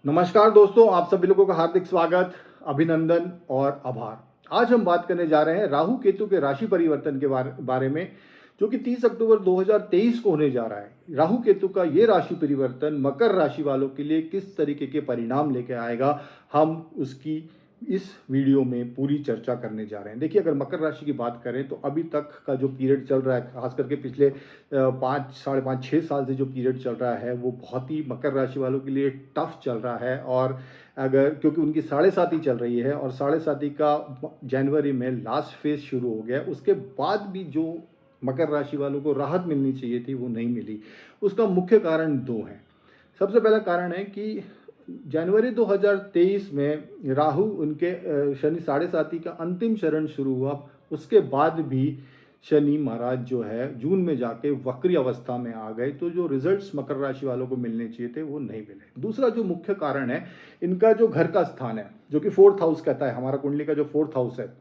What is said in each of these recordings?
नमस्कार दोस्तों, आप सभी लोगों का हार्दिक स्वागत, अभिनंदन और आभार। आज हम बात करने जा रहे हैं राहु केतु के राशि परिवर्तन के बारे में, जो कि 30 अक्टूबर 2023 को होने जा रहा है। राहु केतु का ये राशि परिवर्तन मकर राशि वालों के लिए किस तरीके के परिणाम लेके आएगा, हम उसकी इस वीडियो में पूरी चर्चा करने जा रहे हैं। देखिए, अगर मकर राशि की बात करें तो अभी तक का जो पीरियड चल रहा है, खास करके पिछले 5 साढ़े 5 6 साल से जो पीरियड चल रहा है, वो बहुत ही मकर राशि वालों के लिए टफ चल रहा है। और अगर क्योंकि उनकी साढ़े साती चल रही है और साढ़े साती का जनवरी में लास्ट फेज शुरू हो गया, उसके बाद भी जो मकर राशि वालों को राहत मिलनी चाहिए थी वो नहीं मिली। उसका मुख्य कारण दो हैं। सबसे पहला कारण है कि जनवरी 2023 में राहु उनके शनि साढ़े साती का अंतिम चरण शुरू हुआ, उसके बाद भी शनि महाराज जो है जून में जाके वक्री अवस्था में आ गए, तो जो रिजल्ट्स मकर राशि वालों को मिलने चाहिए थे वो नहीं मिले। दूसरा जो मुख्य कारण है, इनका जो घर का स्थान है, जो कि फोर्थ हाउस कहता है, हमारा कुंडली का जो फोर्थ हाउस है,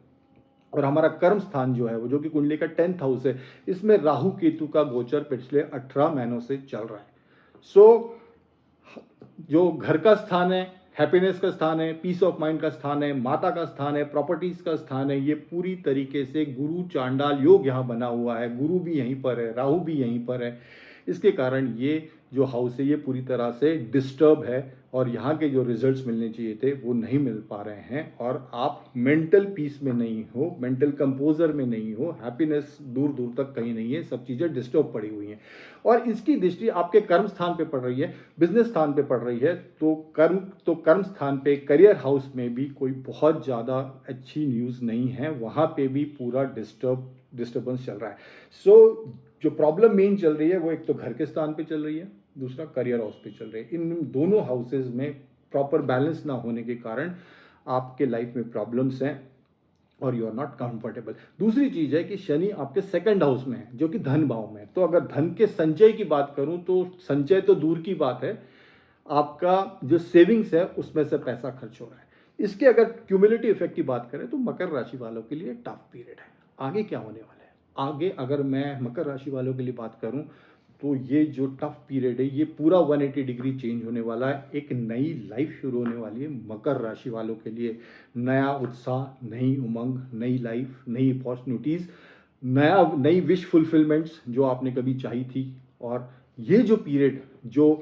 और हमारा कर्म स्थान जो है वो जो कि कुंडली का 10th हाउस है, इसमें राहु केतु का गोचर पिछले 18 महीनों से चल रहा है। जो घर का स्थान है, हैप्पीनेस का स्थान है, पीस ऑफ माइंड का स्थान है, माता का स्थान है, प्रॉपर्टीज का स्थान है, ये पूरी तरीके से गुरु चांडाल योग यहाँ बना हुआ है। गुरु भी यहीं पर है, राहु भी यहीं पर है। इसके कारण ये जो हाउस है ये पूरी तरह से डिस्टर्ब है और यहाँ के जो रिजल्ट्स मिलने चाहिए थे वो नहीं मिल पा रहे हैं। और आप मेंटल पीस में नहीं हो, मेंटल कंपोजर में नहीं हो, हैप्पीनेस दूर दूर तक कहीं नहीं है, सब चीज़ें डिस्टर्ब पड़ी हुई हैं। और इसकी दृष्टि आपके कर्म स्थान पे पड़ रही है, बिजनेस स्थान पे पड़ रही है। तो कर्म स्थान पे, करियर हाउस में भी कोई बहुत ज़्यादा अच्छी न्यूज़ नहीं है, वहाँ पे भी पूरा डिस्टर्बेंस चल रहा है। जो प्रॉब्लम मेन चल रही है वो एक तो घर के स्थान पे चल रही है, दूसरा करियर हाउस पे चल रही है। इन दोनों हाउसेज में प्रॉपर बैलेंस ना होने के कारण आपके लाइफ में प्रॉब्लम्स हैं और यू आर नॉट कंफर्टेबल। दूसरी चीज है कि शनि आपके सेकंड हाउस में है, जो कि धन भाव में है। तो अगर धन के संचय की बात करूं तो संचय तो दूर की बात है, आपका जो सेविंग्स है उसमें से पैसा खर्च हो रहा है। इसके अगर क्यूमुलेटिव इफेक्ट की बात करें तो मकर राशि वालों के लिए टफ पीरियड है। आगे क्या होने वाला है, आगे अगर मैं मकर राशि वालों के लिए बात करूं तो ये जो टफ पीरियड है ये पूरा 180 डिग्री चेंज होने वाला है। एक नई लाइफ शुरू होने वाली है मकर राशि वालों के लिए। नया उत्साह, नई उमंग, नई लाइफ, नई अपॉर्चुनिटीज, नई विश फुलफिलमेंट्स जो आपने कभी चाही थी। और ये जो पीरियड, जो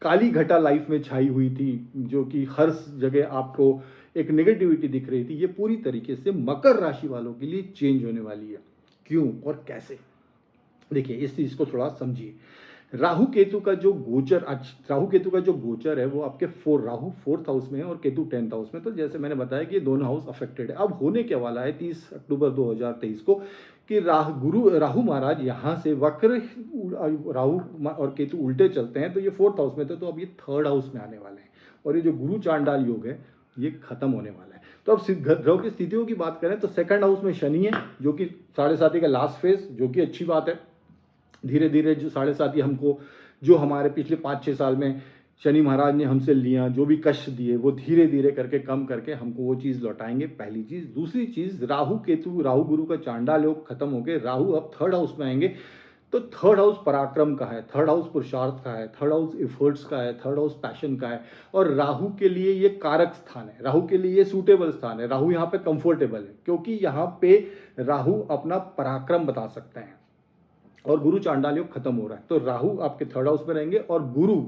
काली घटा लाइफ में छाई हुई थी, जो कि हर जगह आपको एक नेगेटिविटी दिख रही थी, ये पूरी तरीके से मकर राशि वालों के लिए चेंज होने वाली है। क्यों और कैसे, देखिए इस चीज को थोड़ा समझिए। राहु केतु का जो गोचर, राहु केतु का जो गोचर है वो आपके राहु फोर्थ हाउस में है और केतु 10th हाउस में। तो जैसे मैंने बताया कि ये दोनों हाउस अफेक्टेड है। अब होने क्या वाला है 30 अक्टूबर 2023 को कि राहु महाराज यहाँ से वक्र, राहु और केतु उल्टे चलते हैं, तो ये फोर्थ हाउस में थे, तो अब ये थर्ड हाउस में आने वाले हैं। और ये जो गुरु चांडाल योग है ये खत्म होने वाला है। तो अब ग्रहों की स्थितियों की बात करें तो सेकंड हाउस में शनि है, जो कि साढ़े साथी का लास्ट फेज, जो कि अच्छी बात है। धीरे धीरे जो साढ़े साथी हमको, जो हमारे पिछले 5-6 साल में शनि महाराज ने हमसे लिया, जो भी कष्ट दिए, वो धीरे धीरे करके कम करके हमको वो चीज़ लौटाएंगे, पहली चीज़। दूसरी चीज़, राहु केतु, राहु गुरु का चांडाल योग खत्म हो गए, राहु अब थर्ड हाउस में आएंगे। तो थर्ड हाउस पराक्रम का है, थर्ड हाउस पुरुषार्थ का है, थर्ड हाउस एफर्ट्स का है, थर्ड हाउस पैशन का है। और राहु के लिए ये कारक स्थान है, राहु के लिए ये सूटेबल स्थान है। राहु यहाँ पे कंफर्टेबल है क्योंकि यहाँ पे राहु अपना पराक्रम बता सकते हैं। और गुरु चांडाल योग खत्म हो रहा है, तो राहु आपके थर्ड हाउस में रहेंगे और गुरु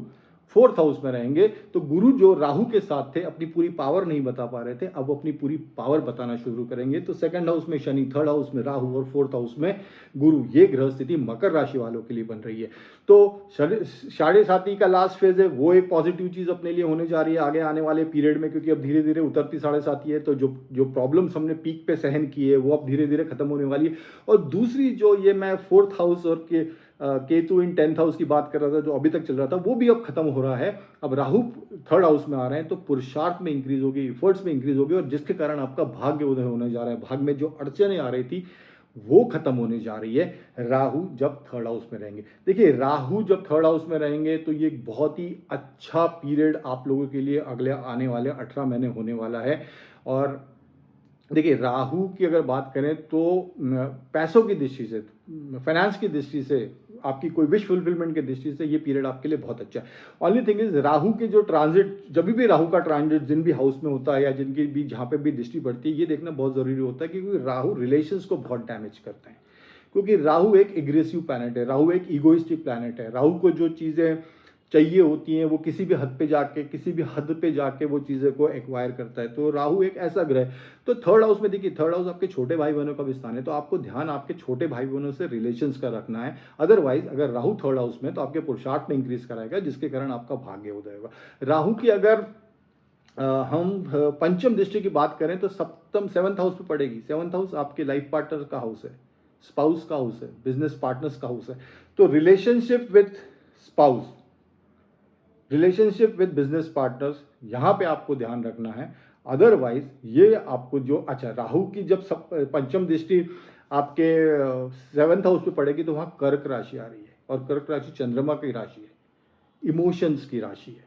फोर्थ हाउस में रहेंगे। तो गुरु जो राहु के साथ थे, अपनी पूरी पावर नहीं बता पा रहे थे, अब अपनी पूरी पावर बताना शुरू करेंगे। तो सेकंड हाउस में शनि, थर्ड हाउस में राहु और फोर्थ हाउस में गुरु, ये ग्रह स्थिति मकर राशि वालों के लिए बन रही है। तो साढ़े साथी का लास्ट फेज है, वो एक पॉजिटिव चीज अपने लिए होने जा रही है आगे आने वाले पीरियड में, क्योंकि अब धीरे धीरे उतरती साढ़े साथी है। तो जो प्रॉब्लम्स हमने पीक पे सहन की है वो अब धीरे धीरे खत्म होने वाली है। और दूसरी जो ये मैं फोर्थ हाउस और केतु इन 10th हाउस की बात कर रहा था, जो अभी तक चल रहा था, वो भी अब खत्म हो रहा है। अब राहु थर्ड हाउस में आ रहे हैं, तो पुरुषार्थ में इंक्रीज होगी, एफर्ट्स में इंक्रीज होगी, और जिसके कारण आपका भाग्य उदय होने जा रहा है। भाग में जो अड़चने आ रही थी वो खत्म होने जा रही है राहु जब थर्ड हाउस में रहेंगे। देखिए, राहु जब थर्ड हाउस में रहेंगे तो ये बहुत ही अच्छा पीरियड आप लोगों के लिए अगले आने वाले 18 महीने होने वाला है। और देखिए राहु की अगर बात करें तो पैसों की दृष्टि से, फाइनेंस की दृष्टि से, आपकी कोई विश फुलफिलमेंट की दृष्टि से ये पीरियड आपके लिए बहुत अच्छा है। ओनली थिंग इज राहु के जो ट्रांजिट, जब भी राहु का ट्रांजिट जिन भी हाउस में होता है या जिनकी भी जहाँ पे भी दृष्टि पड़ती है, ये देखना बहुत जरूरी होता है क्योंकि राहु रिलेशंस को बहुत डैमेज करते हैं। क्योंकि राहु एक एग्रेसिव प्लैनेट है, राहु एक इगोइस्टिक प्लैनेट है। राहु को जो चीज़ें चाहिए होती हैं वो किसी भी हद पे जाके, किसी भी हद पे जाके वो चीज़ें को एक्वायर करता है। तो राहु एक ऐसा ग्रह है। तो थर्ड हाउस में देखिए, थर्ड हाउस आपके छोटे भाई बहनों का भी स्थान है, तो आपको ध्यान आपके छोटे भाई बहनों से रिलेशंस का रखना है। अदरवाइज अगर राहु थर्ड हाउस में तो आपके पुरुषार्थ में इंक्रीज कराएगा, जिसके कारण आपका भाग्य उदय होगा। राहु की अगर हम पंचम दृष्टि की बात करें तो सप्तम, सेवंथ हाउस पे पड़ेगी। सेवंथ हाउस आपके लाइफ पार्टनर का हाउस है, स्पाउस का हाउस है, बिजनेस पार्टनर्स का हाउस है। तो relationship with spouse, relationship with business partners, यहाँ पे आपको ध्यान रखना है। अदरवाइज ये आपको जो, अच्छा राहु की जब पंचम दृष्टि आपके सेवंथ हाउस पे पड़ेगी तो वहाँ कर्क राशि आ रही है, और कर्क राशि चंद्रमा की राशि है, इमोशंस की राशि है।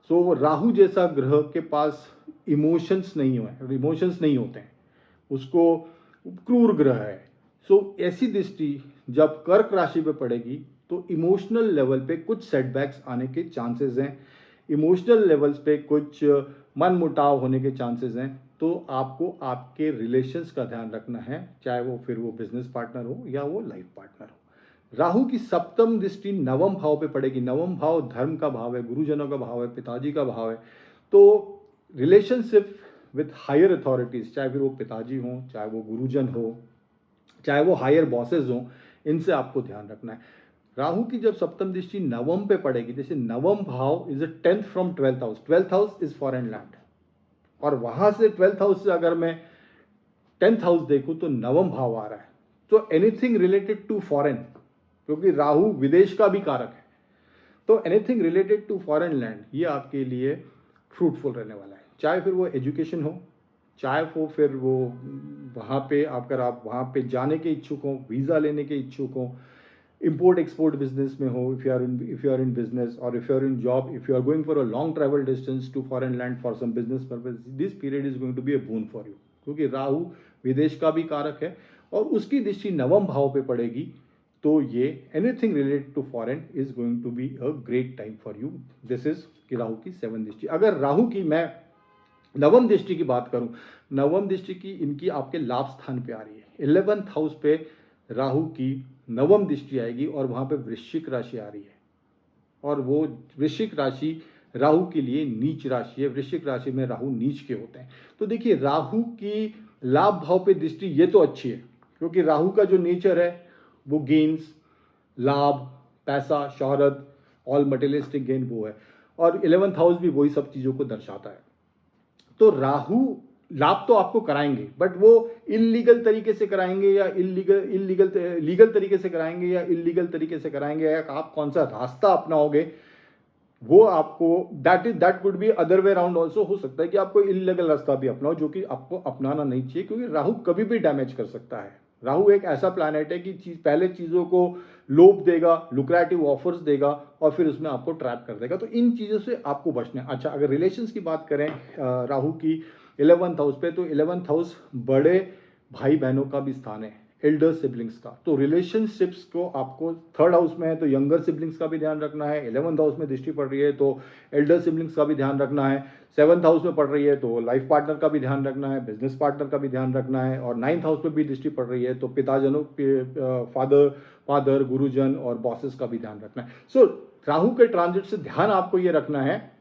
सो राहु जैसा ग्रह के पास इमोशंस नहीं हुए, इमोशंस नहीं होते हैं, उसको क्रूर ग्रह है। सो ऐसी दृष्टि जब कर्क राशि पे पड़ेगी तो इमोशनल लेवल पे कुछ सेटबैक्स आने के चांसेस हैं, इमोशनल लेवल्स पे कुछ मन मुटाव होने के चांसेस हैं। तो आपको आपके रिलेशंस का ध्यान रखना है, चाहे वो फिर वो बिजनेस पार्टनर हो या वो लाइफ पार्टनर हो। राहु की सप्तम दृष्टि नवम भाव पे पड़ेगी। नवम भाव धर्म का भाव है, गुरुजनों का भाव है, पिताजी का भाव है। तो रिलेशनशिप विथ हायर अथॉरिटीज, चाहे फिर वो पिताजी हों, चाहे वो गुरुजन हो, चाहे वो हायर बॉसेज हों, इनसे आपको ध्यान रखना है। राहु की जब सप्तम दृष्टि नवम पे पड़ेगी, जैसे नवम भाव is a 10th from 12th house, 12th house is foreign land, और वहां से 12th हाउस से अगर मैं 10th हाउस देखूं तो नवम भाव आ रहा है। तो एनीथिंग रिलेटेड टू फॉरेन, क्योंकि राहु विदेश का भी कारक है, तो anything related to foreign land ये आपके लिए फ्रूटफुल रहने वाला है। चाहे फिर वो एजुकेशन हो, चाहे वो फिर वो वहाँ पे अगर आप वहाँ पे जाने के इच्छुक हो, वीज़ा लेने के इच्छुक हो, import export business में हो, if you are in business, or if you are in job, if you are going for a long travel distance to foreign land for some business purpose, this period is going to be a boon for you, क्योंकि राहु विदेश का भी कारक है और उसकी दृष्टि नवम भाव पे पड़ेगी। तो ये anything related to foreign is going to be a great time for you. This is कि राहु की 7th दृष्टि। अगर राहु की मैं नवम दृष्टि की बात करूं, नवम दृष्टि की इनकी आपके लाभ स्थान पे आ रही है, 11th हाउस पे राहु की नवम दृष्टि आएगी और वहां पे वृश्चिक राशि आ रही है, और वो वृश्चिक राशि राहु के लिए नीच राशि है। वृश्चिक राशि में राहु नीच के होते हैं। तो देखिए राहु की लाभ भाव पे दृष्टि ये तो अच्छी है, क्योंकि राहु का जो नेचर है वो गेन्स, लाभ, पैसा, शोहरत, ऑल मटेरियलिस्टिक गेन वो है, और 11th हाउस भी वही सब चीज़ों को दर्शाता है। तो राहु लाभ तो आपको कराएंगे, बट वो इलीगल तरीके से कराएंगे या लीगल तरीके से कराएंगे या इलीगल तरीके से कराएंगे, या आप कौन सा रास्ता अपनाओगे वो आपको, that could be other way round also. हो सकता है कि आपको इलीगल रास्ता भी अपनाओ, जो कि आपको अपनाना नहीं चाहिए, क्योंकि राहु कभी भी डैमेज कर सकता है। राहु एक ऐसा प्लैनेट है कि पहले चीज़ों को लोभ देगा, लुक्रेटिव ऑफर्स देगा, और फिर उसमें आपको ट्रैप कर देगा। तो इन चीज़ों से आपको बचना है। अच्छा, अगर रिलेशंस की बात करें राहु की 11th हाउस पे, तो 11th हाउस बड़े भाई बहनों का भी स्थान है, एल्डर सिबलिंग्स का। तो रिलेशनशिप्स को आपको, थर्ड हाउस में है तो यंगर सिबलिंग्स का भी ध्यान रखना है, 11th हाउस में दृष्टि पड़ रही है तो एल्डर सिबलिंग्स का भी ध्यान रखना है, 7th हाउस में पड़ रही है तो लाइफ पार्टनर का भी ध्यान रखना है, बिजनेस पार्टनर का भी ध्यान रखना है, और 9th हाउस में भी दृष्टि पड़ रही है तो पिताजनों, फादर, गुरुजन और बॉसेस का भी ध्यान रखना है। सो राहु के ट्रांजिट से ध्यान आपको ये रखना है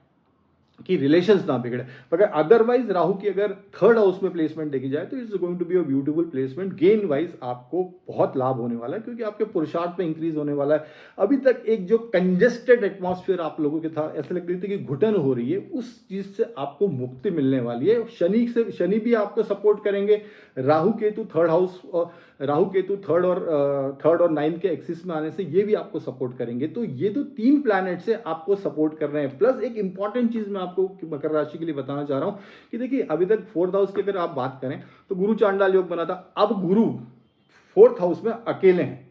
कि रिलेशंस ना बिगड़े। मगर अदरवाइज राहु की अगर थर्ड हाउस में प्लेसमेंट देखी जाए तो it's going to be a beautiful placement. Gain wise आपको बहुत लाभ होने वाला है, क्योंकि आपके पुरुषार्थ में इंक्रीज होने वाला है। अभी तक एक जो कंजेस्टेड एटमॉस्फेयर आप लोगों के था, ऐसा लग रही थी कि घुटन हो रही है, उस चीज से आपको मुक्ति मिलने वाली है। शनि भी आपको सपोर्ट करेंगे। Rahu Ketu third house, Rahu Ketu third और 9th के एक्सिस में आने से ये भी आपको सपोर्ट करेंगे। तो ये तो 3 प्लैनेट से आपको सपोर्ट कर रहे हैं। प्लस एक इंपॉर्टेंट चीज मैं आपको मकर राशि के लिए बताना चाह रहा हूं कि देखिए अभी तक 4th हाउस की अगर आप बात करें तो गुरु चांडाल योग बना था। अब गुरु 4th हाउस में अकेले हैं,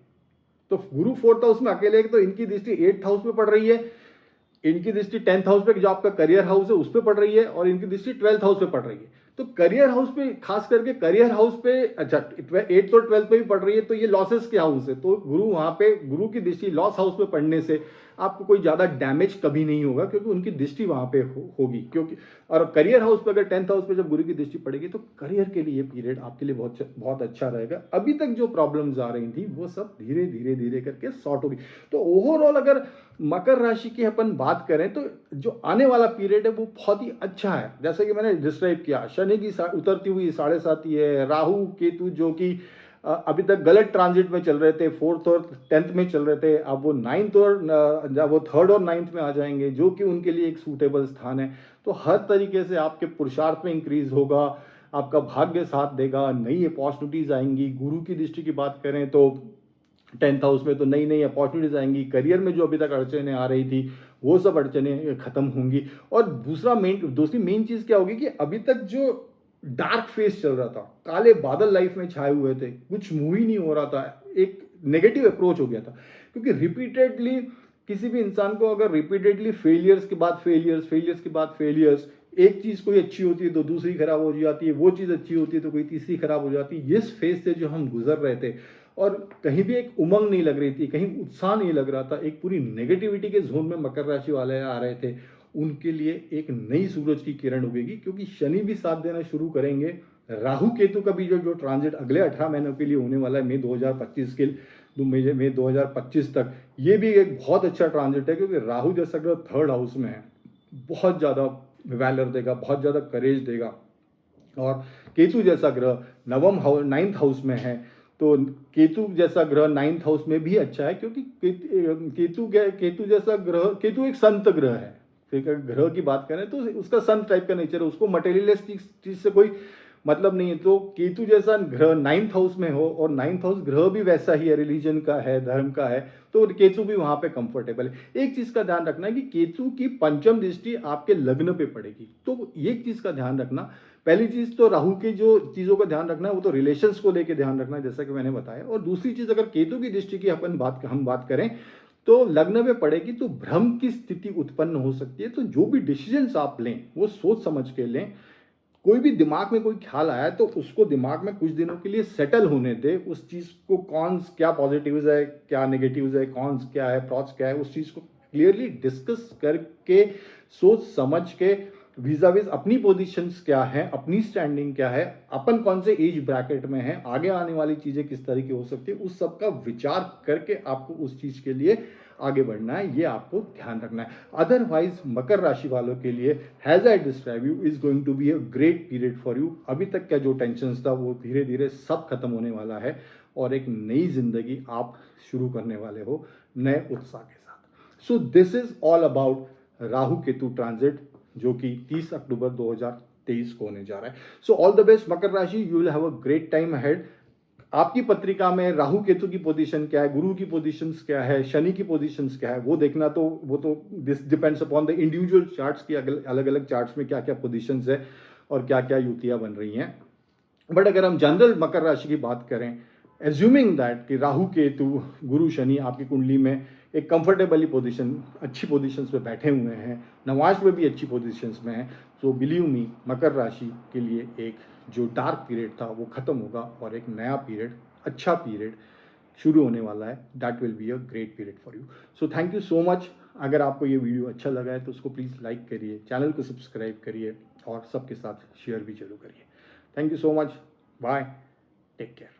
तो गुरु 4th हाउस में अकेले हैं, तो इनकी दृष्टि 8th हाउस में पड़ रही है, इनकी दृष्टि 10th हाउस पे जो आपका करियर हाउस है उस पर पड़ रही है, और इनकी दृष्टि 12th हाउस पे पड़ रही है। तो करियर हाउस पे, खास करके करियर हाउस पे, अच्छा 8th और 12th पे भी पढ़ रही है तो ये लॉसेस के हाउस है, तो गुरु वहाँ पे, गुरु की दृष्टि लॉस हाउस पे पढ़ने से आपको कोई ज़्यादा डैमेज कभी नहीं होगा, क्योंकि उनकी दृष्टि वहाँ पे होगी। क्योंकि और करियर हाउस पे, अगर 10th हाउस पे जब गुरु की दृष्टि पड़ेगी तो करियर के लिए ये पीरियड आपके लिए बहुत बहुत अच्छा रहेगा। अभी तक जो प्रॉब्लम्स आ रही थी वो सब धीरे धीरे धीरे करके सॉर्ट होगी। तो ओवरऑल अगर मकर राशि की अपन बात करें तो जो आने वाला पीरियड है वो बहुत ही अच्छा है। जैसे कि मैंने डिस्क्राइब किया, शनि की उतरती हुई 7.5 है, राहु केतु जो कि अभी तक गलत ट्रांजिट में चल रहे थे, 4th और 10th में चल रहे थे, अब वो 9th और जब वो 3rd और 9th में आ जाएंगे, जो कि उनके लिए एक सूटेबल स्थान है। तो हर तरीके से आपके पुरुषार्थ में इंक्रीज होगा, आपका भाग्य साथ देगा, नई अपॉर्चुनिटीज आएंगी। गुरु की दृष्टि की बात करें तो 10th हाउस में तो नई नई अपॉर्चुनिटीज आएंगी। करियर में जो अभी तक अड़चने आ रही थी वो सब अड़चने खत्म होंगी। और दूसरी मेन चीज क्या होगी कि अभी तक जो डार्क फेस चल रहा था, काले बादल लाइफ में छाए हुए थे, कुछ मूव ही नहीं हो रहा था, एक नेगेटिव अप्रोच हो गया था। क्योंकि रिपीटेडली किसी भी इंसान को अगर रिपीटेडली फेलियर्स के बाद फेलियर्स के बाद फेलियर्स, एक चीज कोई अच्छी होती है तो दूसरी खराब हो जाती है, वो चीज अच्छी होती है तो कोई तीसरी खराब हो जाती है, इस फेज से जो हम गुजर रहे थे और कहीं भी एक उमंग नहीं लग रही थी, कहीं उत्साह नहीं लग रहा था, एक पूरी नेगेटिविटी के जोन में मकर राशि वाले आ रहे थे, उनके लिए एक नई सूरज की किरण उगेगी। क्योंकि शनि भी साथ देना शुरू करेंगे, राहु केतु का भी जो ट्रांजिट अगले 18 महीनों के लिए होने वाला है, मई 2025 के मई 2025 तक, ये भी एक बहुत अच्छा ट्रांजिट है। क्योंकि राहु जैसा ग्रह 3rd हाउस में है, बहुत ज़्यादा वैलर देगा, बहुत ज़्यादा करेज देगा। और केतु जैसा ग्रह 9th हाउस में है, तो केतु जैसा ग्रह 9th हाउस में भी अच्छा है। क्योंकि केतु जैसा ग्रह, केतु एक संत ग्रह है, ठीक है, ग्रह की बात करें तो उसका संत टाइप का नेचर है, उसको मटेरियलिस्टिक चीज से कोई मतलब नहीं है। तो केतु जैसा ग्रह 9th हाउस में हो, और 9th हाउस ग्रह भी वैसा ही है, रिलीजन का है, धर्म का है, तो केतु भी वहां पे कंफर्टेबल है। एक चीज का ध्यान रखना है कि केतु की पंचम दृष्टि आपके लग्न पे पड़ेगी, तो एक चीज का ध्यान रखना। पहली चीज तो राहु की जो चीजों का ध्यान रखना है वो तो रिलेशंस को लेकर ध्यान रखना है, जैसा कि मैंने बताया। और दूसरी चीज, अगर केतु की दृष्टि की हम बात करें तो लग्न में पड़ेगी तो भ्रम की स्थिति उत्पन्न हो सकती है। तो जो भी डिसीजंस आप लें वो सोच समझ के लें। कोई भी दिमाग में कोई ख्याल आया तो उसको दिमाग में कुछ दिनों के लिए सेटल होने दे, उस चीज को कॉन्स क्या पॉजिटिव्स है, क्या नेगेटिव्स है, कॉन्स क्या है, प्रॉस क्या है, उस चीज को क्लियरली डिस्कस करके, सोच समझ के, वीजाविज अपनी पोजीशंस क्या है, अपनी स्टैंडिंग क्या है, अपन कौन से एज ब्रैकेट में है, आगे आने वाली चीजें किस तरीके हो सकती है, उस सब का विचार करके आपको उस चीज के लिए आगे बढ़ना है, ये आपको ध्यान रखना है। अदरवाइज मकर राशि वालों के लिए has I describe you is going to be a great period for you. अभी तक का जो टेंशन था वो धीरे धीरे सब खत्म होने वाला है, और एक नई जिंदगी आप शुरू करने वाले हो नए उत्साह के साथ। So this is all about Rahu Ketu transit, जो कि 30 अक्टूबर 2023 को होने जा रहा है। सो ऑल द बेस्ट मकर राशि, you will have a great time ahead. आपकी पत्रिका में राहु केतु की पोजीशन क्या है, गुरु की पोजीशंस क्या है, शनि की पोजीशंस क्या है, वो देखना, तो वो तो this depends upon the individual charts की, अलग अलग चार्ट्स में क्या क्या पोजीशंस है और क्या क्या युतियां बन रही हैं। बट अगर हम जनरल मकर राशि की बात करें, एज्यूमिंग दैट कि राहु केतु गुरु शनि आपकी कुंडली में एक कंफर्टेबली पोजीशन, अच्छी पोजीशंस पे बैठे हुए हैं, नवाज में भी अच्छी पोजीशंस में है, सो बिलीव मी मकर राशि के लिए एक जो डार्क पीरियड था वो खत्म होगा, और एक नया पीरियड, अच्छा पीरियड शुरू होने वाला है। That will be a great period for you. So thank you so much. अगर आपको ये वीडियो अच्छा लगा है तो उसको प्लीज़ लाइक करिए, चैनल को सब्सक्राइब करिए, और सबके साथ शेयर भी जरूर करिए। Thank you so much, bye, take care.